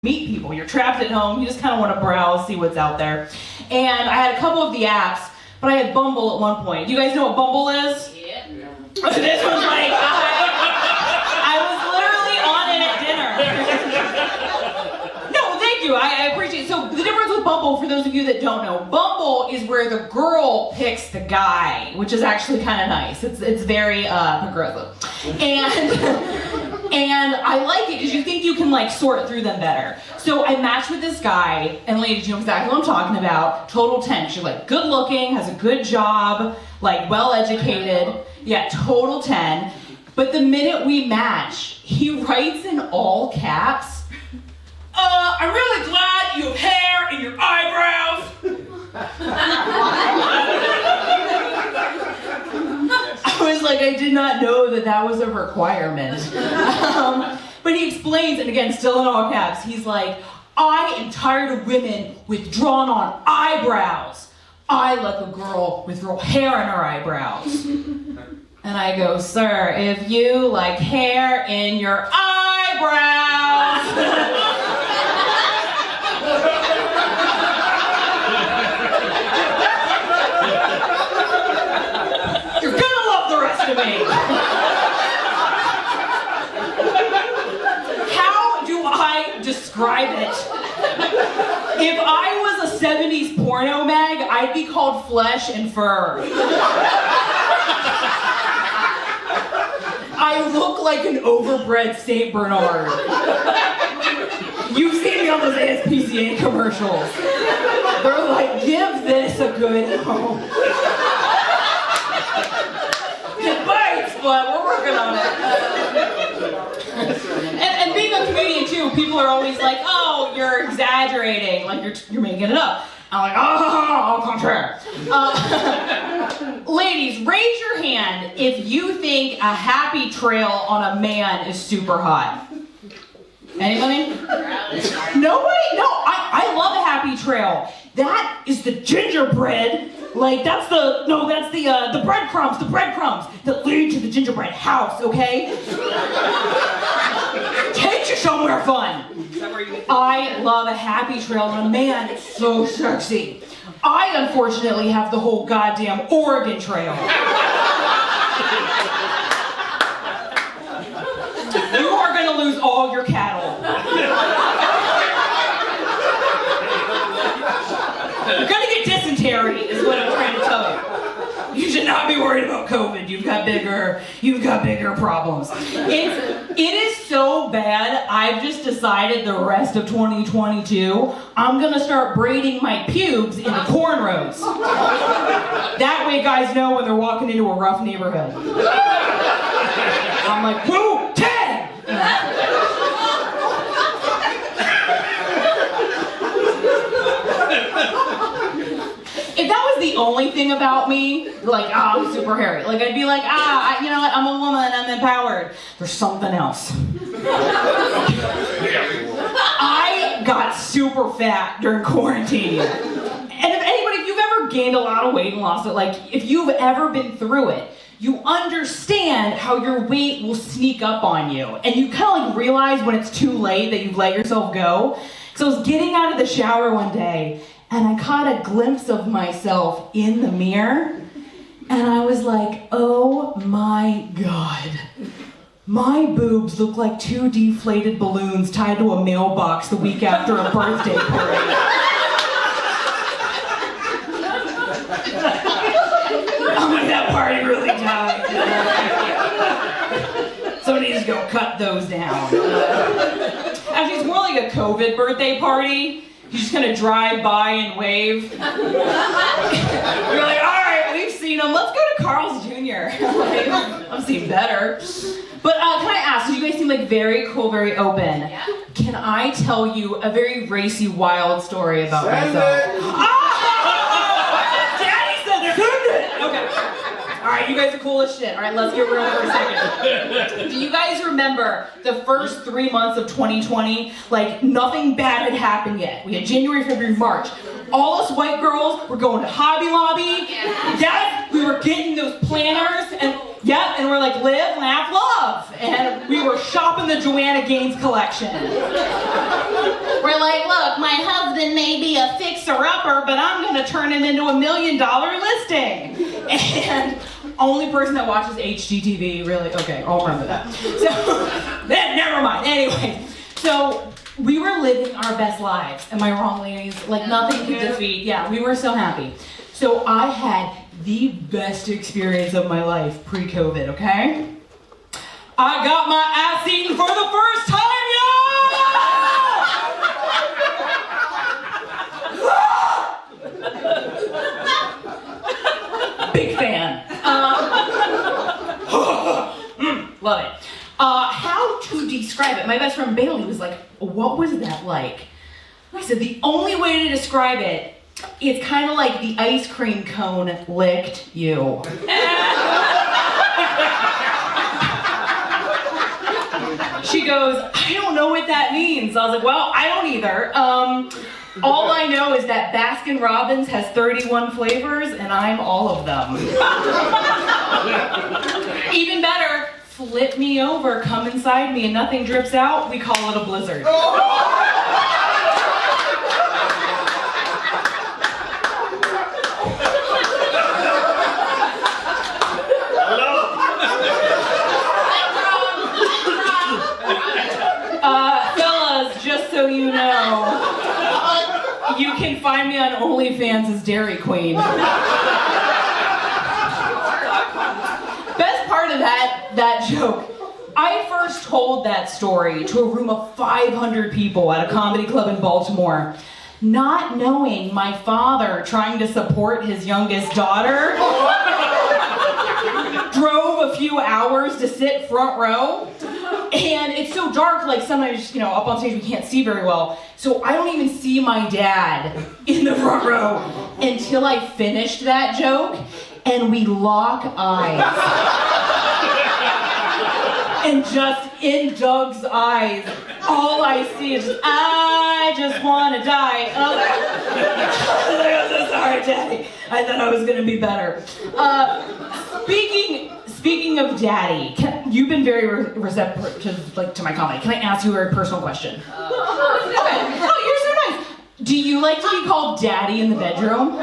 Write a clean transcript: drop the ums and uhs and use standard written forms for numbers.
meet people. You're trapped at home. You just kind of want to browse, see what's out there. And I had a couple of the apps, but I had Bumble at one point. Do you guys know what Bumble is? Yeah. This was like, I was literally on it at dinner. No, thank you. I appreciate it. So the difference with Bumble, for those of you that don't know, Bumble is where the girl picks the guy, which is actually kind of nice. It's very progressive. And I like it because you think you can like sort through them better. So I matched with this guy, and ladies, you know exactly what I'm talking about. Total 10. She's like good looking, has a good job, like well educated. Yeah, total 10. But the minute we match, he writes in all caps, I'm really glad you have hair in your eyebrows. I was like, I did not know that was a requirement. But he explains, and again, still in all caps, he's like, I am tired of women with drawn-on eyebrows. I like a girl with real hair in her eyebrows. And I go, sir, if you like hair in your eyebrows, you're gonna love the rest of me. How do I describe it? If I was a 70s porno mag, I'd be called Flesh and Fur. I look like an overbred St. Bernard. You've seen me on those ASPCA commercials. They're like, give this a good home. It bites, but we're working on it. And being a comedian too, people are always like, oh, you're exaggerating, like you're making it up. I'm like, oh, au contraire. Ladies, raise your hand if you think a happy trail on a man is super hot. Anybody? Nobody? No, I love a happy trail. That is the gingerbread. Like, that's the breadcrumbs that lead to the gingerbread house, okay? Take you somewhere fun. I love a happy trail on a man. It's so sexy. I, unfortunately, have the whole goddamn Oregon Trail. You are going to lose all your cattle. You're going to get dysentery, is what I'm trying to tell you. You should not be worried about COVID. You've got bigger problems. It is so bad, I've just decided the rest of 2022, I'm going to start braiding my pubes into cornrows. That way guys know when they're walking into a rough neighborhood. I'm like, woo, 10! If that was the only thing about me, like, I'm super hairy. Like, I'd be like, you know what, I'm a woman, I'm empowered. There's something else. I got super fat during quarantine. And if you've ever gained a lot of weight and lost it, like, if you've ever been through it, you understand how your weight will sneak up on you. And you kind of like realize when it's too late that you've let yourself go. So I was getting out of the shower one day, and I caught a glimpse of myself in the mirror, and I was like, oh my God. My boobs look like two deflated balloons tied to a mailbox the week after a birthday party. I'm like, that party really died. Somebody needs to go cut those down. Actually, it's more like a COVID birthday party. You're just gonna drive by and wave. You're like, all right, we've seen him. Let's go to Carl's Jr. Like, I've seen better. But can I ask, so you guys seem like very cool, very open. Yeah. Can I tell you a very racy, wild story about myself? Daddy said send it! Okay. All right, you guys are cool as shit. All right, let's get real for a second. Do you guys remember the first 3 months of 2020? Like, nothing bad had happened yet. We had January, February, March. All us white girls were going to Hobby Lobby. Yes, we were getting those planners, and Yep, and we're like, live, laugh, love. And we were shopping the Joanna Gaines collection. We're like, look, my husband may be a fixer-upper, but I'm gonna turn him into $1 million listing. And only person that watches HGTV, really, okay, I'll remember that. So, never mind, anyway. So, we were living our best lives. Am I wrong, ladies? Like, nothing could defeat, yeah, we were so happy. So I had the best experience of my life pre-COVID, okay? I got my ass eaten for the first time, y'all! Big fan. Love it. How to describe it? My best friend Bailey was like, what was that like? I said, the only way to describe it, it's kind of like the ice cream cone licked you. She goes, I don't know what that means. I was like, well, I don't either. All I know is that Baskin Robbins has 31 flavors, and I'm all of them. Even better, flip me over, come inside me, and nothing drips out. We call it a blizzard. Fellas, just so you know, you can find me on OnlyFans as Dairy Queen. Best part of that joke, I first told that story to a room of 500 people at a comedy club in Baltimore, not knowing my father, trying to support his youngest daughter, drove a few hours to sit front row. And it's so dark, like sometimes, up on stage we can't see very well. So I don't even see my dad in the front row until I finished that joke and we lock eyes. And just in Doug's eyes, all I see is, I just want to die. I'm so sorry, Daddy. I thought I was going to be better. Speaking of Daddy, you've been very receptive to my comedy. Can I ask you a very personal question? Oh, you're so nice. Do you like to be called Daddy in the bedroom?